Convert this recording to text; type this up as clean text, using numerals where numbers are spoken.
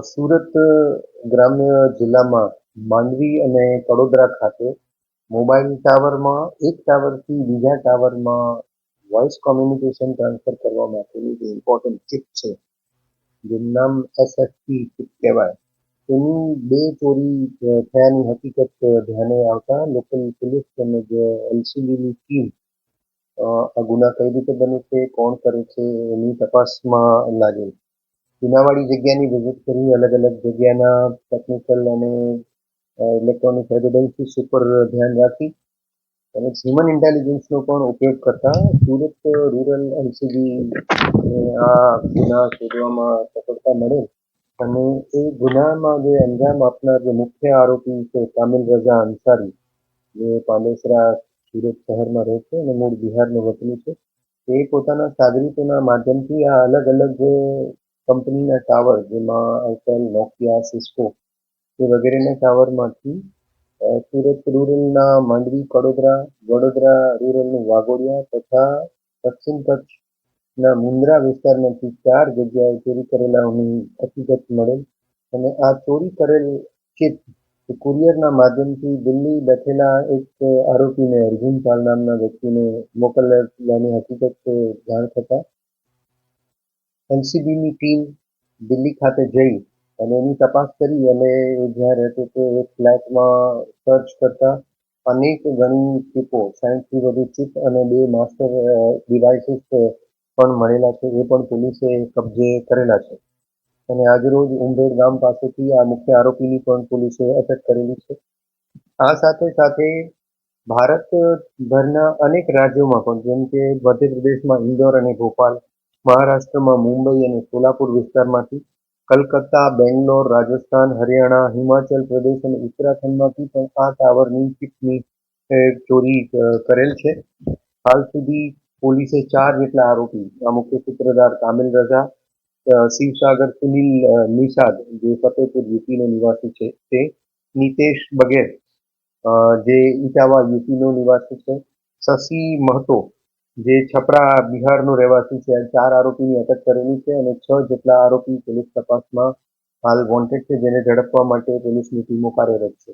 સુરત ગ્રામ્ય જિલ્લામાં માંડવી અને કડોદરા ખાતે મોબાઈલ ટાવરમાં એક ટાવરથી બીજા ટાવરમાં વોઇસ કોમ્યુનિકેશન ટ્રાન્સફર કરવા માટેની જે ઇમ્પોર્ટન્ટ ચિપ છે, જેનું નામ એસએફટી ચિપ કહેવાય, એની બે ચોરી થયાની હકીકત ધ્યાને આવતા લોકલ પોલીસ તેમજ એલસીબીની ટીમ આ ગુના કઈ રીતે બને છે, કોણ કરે છે, એની તપાસમાં લાગેલ. ગુનાવાળી જગ્યાની વિઝિટ કરી અલગ અલગ જગ્યાના ટેકનિકલ અને ઇલેક્ટ્રોનિક એવિડન્સીસ ઉપર ધ્યાન રાખી અને હ્યુમન ઇન્ટેલિજન્સનો પણ ઉપયોગ કરતા સુરત રૂરલ એલસીબી આ ગુના શોધવામાં સફળતા મળે અને એ ગુનામાં જે અંજામ આપનાર જે મુખ્ય આરોપી છે કામિલ રઝા અંસારી, જે પાંડેસરા સુરત શહેરમાં રહે છે અને મૂળ બિહારનો વતની છે, એ પોતાના સાગરીતોના માધ્યમથી આ અલગ અલગ કંપનીના ટાવર, જેમાં આઈટેલ, નોકિયા, સિસ્કો એ વગેરેના ટાવરમાંથી સુરત રૂરલના માંડવી, કડોદરા, વડોદરા રૂરલનું વાઘોડિયા તથા પશ્ચિમ કચ્છના મુન્દ્રા વિસ્તારમાંથી 4 જગ્યાએ ચોરી કરેલાની હકીકત મળેલ અને આ ચોરી કરેલ ચિપ કુરિયરના માધ્યમથી દિલ્હી બેઠેલા એક આરોપીને અર્જુન પાલ નામના વ્યક્તિને મોકલવાની હકીકત જાણ થતા એલસીબીની ટીમ દિલ્હી ખાતે જઈ અને એની તપાસ કરી અને જ્યાં રહેતો હતો એ ફ્લેટમાં સર્ચ કરતા અનેક ગણી ચીપો, 60થી વધુ ચીપ અને 2 માસ્ટર ડિવાઇસીસ પણ મળેલા છે, એ પણ પોલીસે કબજે કરેલા છે અને આજરોજ ઉંબેડ ગામ પાસેથી આ મુખ્ય આરોપીની પણ પોલીસે અટક કરેલી છે. આ સાથે સાથે ભારતભરના અનેક રાજ્યોમાં પણ, જેમ કે મધ્યપ્રદેશમાં ઇન્દોર અને ભોપાલ, મહારાષ્ટ્રમાં મુંબઈ અને સોલાપુર વિસ્તારમાંથી, કલકત્તા, બેંગ્લોર, રાજસ્થાન, હરિયાણા, હિમાચલ પ્રદેશ અને ઉત્તરાખંડમાંથી પણ આ ટાવરની ચિપની ચોરી કરેલ છે. હાલ સુધી પોલીસે 4 જેટલા આરોપી, આ મુખ્ય સૂત્રધાર કામિલ રઝા, શિવસાગર સુનિલ નિષાદ, જે ફતેપુર યુપીનો નિવાસી છે, તે નિતેશ બગેર, જે ઇટાવા યુપીનો નિવાસી છે, શશી મહતો, જે છપરા બિહારનો રહેવાસી છે, 4 આરોપીની અટક કરેલી છે અને 6 જેટલા આરોપી પોલીસ તપાસમાં હાલ વોન્ટેડ છે, જેને ઝડપવા માટે પોલીસની ટીમો કાર્યરત છે.